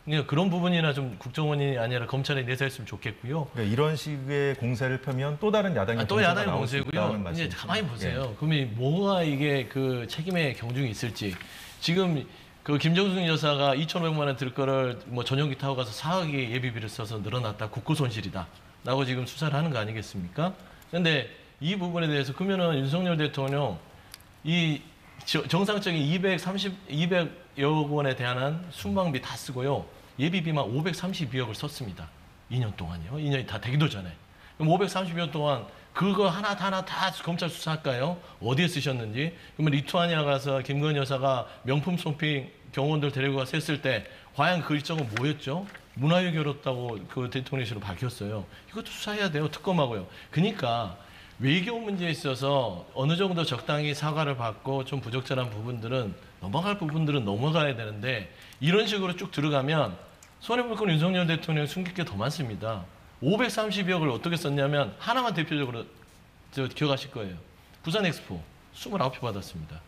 Speaker 2: 그러니까 그런 부분이나 좀 국정원이 아니라 검찰에 내세웠으면 좋겠고요.
Speaker 1: 그러니까 이런 식의 공세를 펴면 또 다른 야당의
Speaker 2: 또
Speaker 1: 공세가
Speaker 2: 야당의
Speaker 1: 나올 수 있다는
Speaker 2: 공세고요. 이제
Speaker 1: 말씀이시죠?
Speaker 2: 가만히 보세요.
Speaker 1: 예.
Speaker 2: 그러면 뭐가 이게 그 책임의 경중이 있을지. 지금 그 김정숙 여사가 2,500만 원 들 거를 뭐 전용기 타고 가서 4억의 예비비를 써서 늘어났다. 국고 손실이다. 라고 지금 수사를 하는 거 아니겠습니까? 그런데 이 부분에 대해서 그러면은 윤석열 대통령 이 정상적인 200여 원에 대한 순방비 다 쓰고요. 예비비만 532억을 썼습니다. 2년 동안요. 2년이 다 되기도 전에. 그럼 532억 동안 그거 하나 다 검찰 수사할까요? 어디에 쓰셨는지. 그러면 리투아니아 가서 김건희 여사가 명품 쇼핑 경호원들 데리고 가서 했을 때 과연 그 일정은 뭐였죠? 문화유교였다고 그 대통령실로 밝혔어요. 이것도 수사해야 돼요. 특검하고요. 그러니까 외교 문제에 있어서 어느 정도 적당히 사과를 받고 좀 부적절한 부분들은 넘어갈 부분들은 넘어가야 되는데 이런 식으로 쭉 들어가면 손해볼 건 윤석열 대통령이 숨길 게 더 많습니다. 532억을 어떻게 썼냐면 하나만 대표적으로 기억하실 거예요. 부산 엑스포 29표 받았습니다.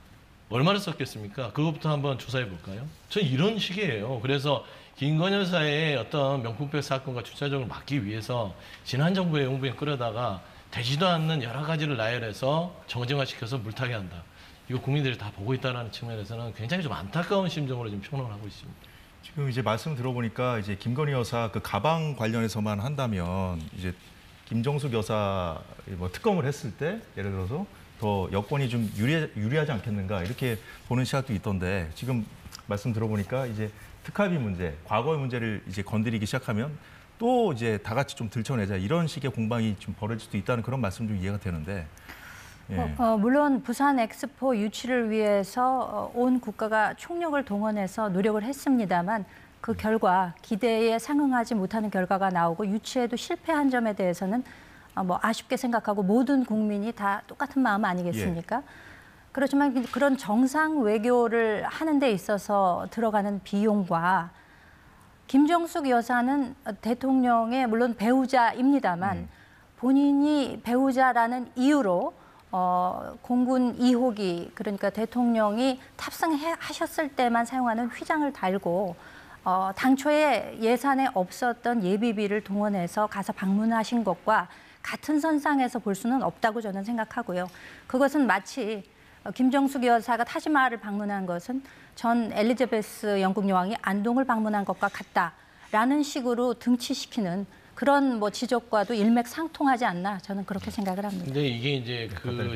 Speaker 2: 얼마를 썼겠습니까? 그것부터 한번 조사해 볼까요? 저는 이런 식이에요. 그래서 김건희 여사의 어떤 명품백 사건과 주차적으로 막기 위해서 지난 정부의 용부에 끌어다가 되지도 않는 여러 가지를 나열해서 정쟁화시켜서 물타게 한다. 이거 국민들이 다 보고 있다는 측면에서는 굉장히 좀 안타까운 심정으로 지금 평론을 하고 있습니다.
Speaker 1: 지금 이제 말씀 들어보니까 이제 김건희 여사 그 가방 관련해서만 한다면 이제 김정숙 여사 뭐 특검을 했을 때 예를 들어서 더 여권이 좀 유리하지 않겠는가 이렇게 보는 시각도 있던데 지금 말씀 들어보니까 이제 특활비 문제, 과거의 문제를 이제 건드리기 시작하면 또 이제 다 같이 좀 들춰내자 이런 식의 공방이 좀 벌어질 수도 있다는 그런 말씀 좀 이해가 되는데. 예.
Speaker 3: 물론 부산 엑스포 유치를 위해서 온 국가가 총력을 동원해서 노력을 했습니다만 그 결과 기대에 상응하지 못하는 결과가 나오고 유치에도 실패한 점에 대해서는 뭐 아쉽게 생각하고 모든 국민이 다 똑같은 마음 아니겠습니까? 그렇지만 그런 정상 외교를 하는 데 있어서 들어가는 비용과 김정숙 여사는 대통령의 물론 배우자입니다만 본인이 배우자라는 이유로 공군 2호기 그러니까 대통령이 탑승하셨을 때만 사용하는 휘장을 달고 당초에 예산에 없었던 예비비를 동원해서 가서 방문하신 것과 같은 선상에서 볼 수는 없다고 저는 생각하고요. 그것은 마치 김정숙 여사가 타지마할을 방문한 것은 전 엘리자베스 영국 여왕이 안동을 방문한 것과 같다라는 식으로 등치시키는 그런 뭐 지적과도 일맥상통하지 않나 저는 그렇게 생각을 합니다.
Speaker 2: 근데 이게 이제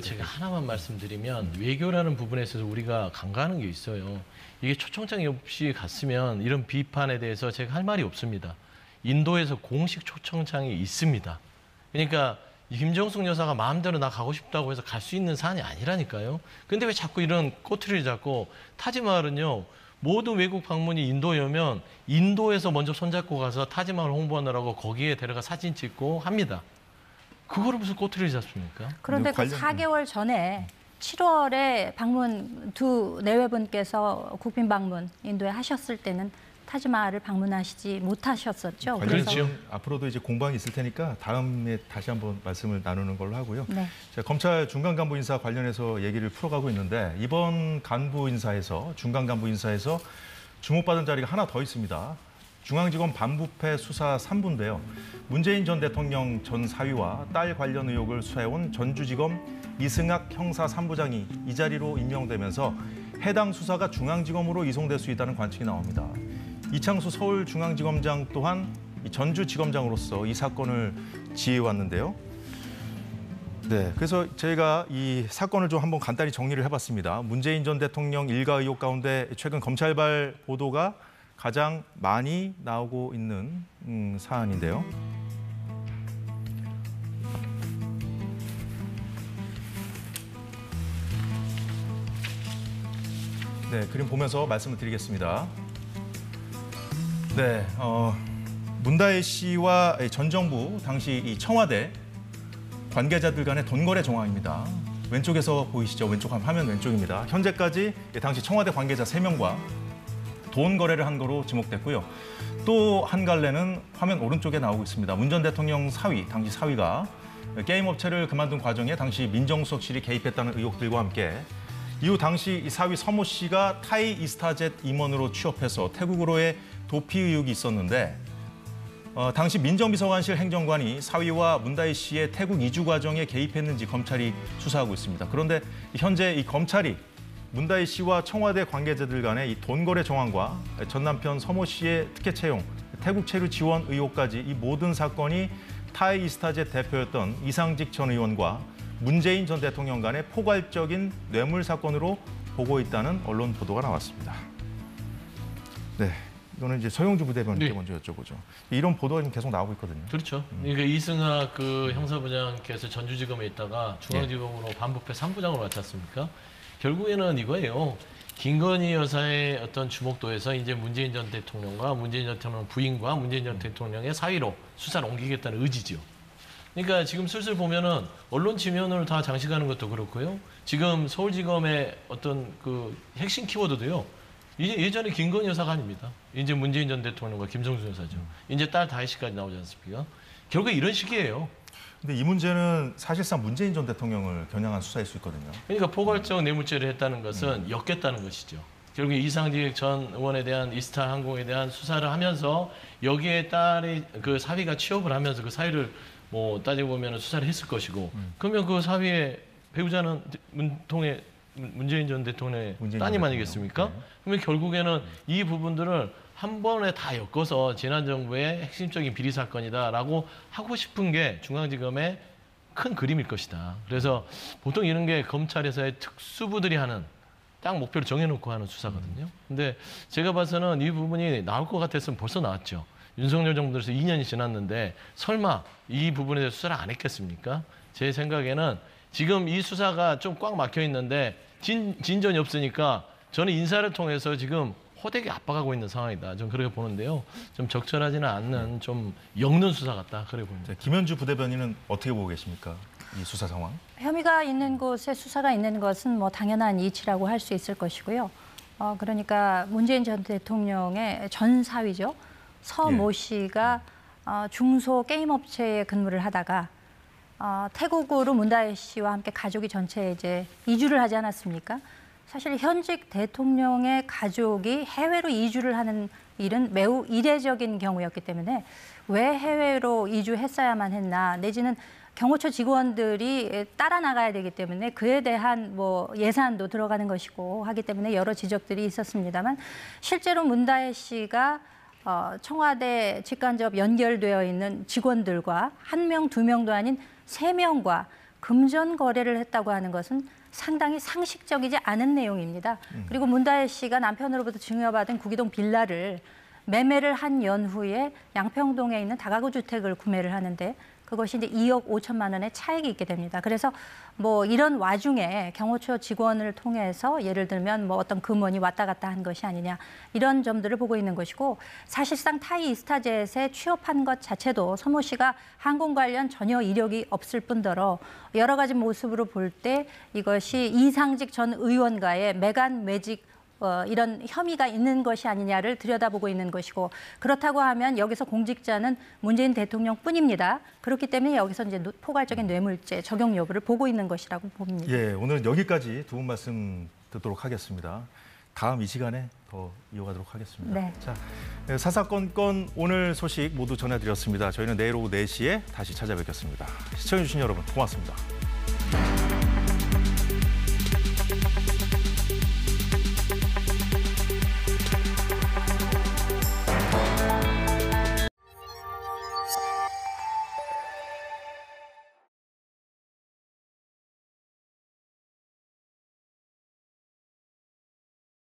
Speaker 2: 제가 하나만 말씀드리면 외교라는 부분에 있어서 우리가 간과하는 게 있어요. 이게 초청장이 없이 갔으면 이런 비판에 대해서 제가 할 말이 없습니다. 인도에서 공식 초청장이 있습니다. 그러니까 김정숙 여사가 마음대로 나 가고 싶다고 해서 갈 수 있는 사안이 아니라니까요. 근데 왜 자꾸 이런 꼬투리를 잡고 타지마할은요. 모든 외국 방문이 인도에 오면 인도에서 먼저 손잡고 가서 타지마할 홍보하느라고 거기에 데려가 사진 찍고 합니다. 그거를 무슨 꼬투리를 잡습니까?
Speaker 3: 그런데 그 4개월 전에 7월에 방문 두 내외분께서 국빈 방문 인도에 하셨을 때는 타지마할을 방문하시지 못하셨었죠.
Speaker 1: 그래서 앞으로도 이제 공방이 있을 테니까 다음에 다시 한번 말씀을 나누는 걸로 하고요.
Speaker 3: 네.
Speaker 1: 자, 검찰 중간 간부 인사 관련해서 얘기를 풀어가고 있는데 이번 간부 인사에서 중간 간부 인사에서 주목받은 자리가 하나 더 있습니다. 중앙지검 반부패 수사 3부인데요. 문재인 전 대통령 전 사위와 딸 관련 의혹을 수사해온 전주지검 이승학 형사 3부장이 이 자리로 임명되면서 해당 수사가 중앙지검으로 이송될 수 있다는 관측이 나옵니다. 이창수 서울중앙지검장 또한 전주지검장으로서 이 사건을 지휘해왔는데요. 네, 그래서 저희가 이 사건을 좀 한번 간단히 정리를 해봤습니다. 문재인 전 대통령 일가 의혹 가운데 최근 검찰발 보도가 가장 많이 나오고 있는 사안인데요. 네, 그림 보면서 말씀을 드리겠습니다. 네, 문다혜 씨와 전 정부 당시 이 청와대 관계자들 간의 돈거래 정황입니다. 왼쪽에서 보이시죠? 왼쪽 화면 왼쪽입니다. 현재까지 당시 청와대 관계자 3명과 돈 거래를 한 거로 지목됐고요. 또 한 갈래는 화면 오른쪽에 나오고 있습니다. 문 전 대통령 사위, 당시 사위가 게임 업체를 그만둔 과정에 당시 민정수석실이 개입했다는 의혹들과 함께 이후 당시 이 사위 서모 씨가 타이 이스타젯 임원으로 취업해서 태국으로의 도피 의혹이 있었는데 당시 민정비서관실 행정관이 사위와 문다혜 씨의 태국 이주 과정에 개입했는지 검찰이 수사하고 있습니다. 그런데 현재 이 검찰이 문다혜 씨와 청와대 관계자들 간의 이 돈거래 정황과 전 남편 서모 씨의 특혜 채용, 태국 체류 지원 의혹까지 이 모든 사건이 타이 이스타젯 대표였던 이상직 전 의원과 문재인 전 대통령 간의 포괄적인 뇌물 사건으로 보고 있다는 언론 보도가 나왔습니다. 네, 이거는 이제 서영주 부대변인께
Speaker 2: 네.
Speaker 1: 먼저 여쭤보죠. 이런 보도가 지금 계속 나오고 있거든요.
Speaker 2: 그렇죠. 그러니까 이승학 그 형사부장께서 전주지검에 있다가 중앙지검으로 반부패 3부장으로 왔지 않습니까? 결국에는 이거예요. 김건희 여사의 어떤 주목도에서 이제 문재인 전 대통령과 문재인 전 대통령 부인과 문재인 전 대통령의 사위로 수사를 옮기겠다는 의지죠. 그러니까 지금 슬슬 보면은 언론 지면을 다 장식하는 것도 그렇고요. 지금 서울지검의 어떤 그 핵심 키워드도요. 이제 예전에 김건희 여사가 아닙니다. 이제 문재인 전 대통령과 김성수 여사죠. 이제 딸 다혜 씨까지 나오지 않습니까? 결국 이런 식이에요.
Speaker 1: 근데 이 문제는 사실상 문재인 전 대통령을 겨냥한 수사일 수 있거든요.
Speaker 2: 그러니까 포괄적 뇌물죄를 했다는 것은 엮겠다는 것이죠. 결국 이상직 전 의원에 대한 이스타 항공에 대한 수사를 하면서 여기에 딸이 그 사위가 취업을 하면서 그 사위를 뭐 따지고 보면 수사를 했을 것이고 그러면 그 사위의 배우자는 문재인 전 대통령의 따님 아니겠습니까?
Speaker 1: 네.
Speaker 2: 그러면 결국에는 이 부분들을 한 번에 다 엮어서 지난 정부의 핵심적인 비리 사건이다라고 하고 싶은 게 중앙지검의 큰 그림일 것이다. 그래서 보통 이런 게 검찰에서의 특수부들이 하는 딱 목표를 정해놓고 하는 수사거든요. 근데 제가 봐서는 이 부분이 나올 것 같았으면 벌써 나왔죠. 윤석열 정부 들어서 2년이 지났는데 설마 이 부분에 대해서 수사를 안 했겠습니까? 제 생각에는 지금 이 수사가 좀 꽉 막혀 있는데 진전이 없으니까 저는 인사를 통해서 지금 호되게 압박하고 있는 상황이다. 좀 그렇게 보는데요. 좀 적절하지는 않는 좀 엮는 수사 같다. 그렇게 봅니다.
Speaker 1: 김현주 부대변인은 어떻게 보고 계십니까? 이 수사 상황?
Speaker 3: 혐의가 있는 곳에 수사가 있는 것은 뭐 당연한 이치라고 할 수 있을 것이고요. 그러니까 문재인 전 대통령의 전 사위죠. 서모 씨가 중소 게임 업체에 근무를 하다가 태국으로 문다혜 씨와 함께 가족이 전체 이제 이주를 하지 않았습니까? 사실 현직 대통령의 가족이 해외로 이주를 하는 일은 매우 이례적인 경우였기 때문에 왜 해외로 이주했어야만 했나, 내지는 경호처 직원들이 따라 나가야 되기 때문에 그에 대한 뭐 예산도 들어가는 것이고 하기 때문에 여러 지적들이 있었습니다만 실제로 문다혜 씨가 청와대 직간접 연결되어 있는 직원들과 1명, 2명도 아닌 3명과 금전 거래를 했다고 하는 것은 상당히 상식적이지 않은 내용입니다. 그리고 문다혜 씨가 남편으로부터 증여받은 구기동 빌라를 매매를 한 연후에 양평동에 있는 다가구 주택을 구매를 하는데 그것이 이제 2억 5천만 원의 차익이 있게 됩니다. 그래서 뭐 이런 와중에 경호처 직원을 통해서 예를 들면 뭐 어떤 금원이 왔다 갔다 한 것이 아니냐 이런 점들을 보고 있는 것이고 사실상 타이 이스타젯에 취업한 것 자체도 서모 씨가 항공 관련 전혀 이력이 없을 뿐더러 여러 가지 모습으로 볼 때 이것이 이상직 전 의원과의 매간 매직 이런 혐의가 있는 것이 아니냐를 들여다보고 있는 것이고 그렇다고 하면 여기서 공직자는 문재인 대통령뿐입니다. 그렇기 때문에 여기서 이제 포괄적인 뇌물죄 적용 여부를 보고 있는 것이라고 봅니다.
Speaker 1: 예, 오늘 여기까지 두 분 말씀 듣도록 하겠습니다. 다음 이 시간에 더 이어가도록 하겠습니다.
Speaker 3: 네.
Speaker 1: 자, 사사건건 오늘 소식 모두 전해드렸습니다. 저희는 내일 오후 4시에 다시 찾아뵙겠습니다. 시청해주신 여러분 고맙습니다.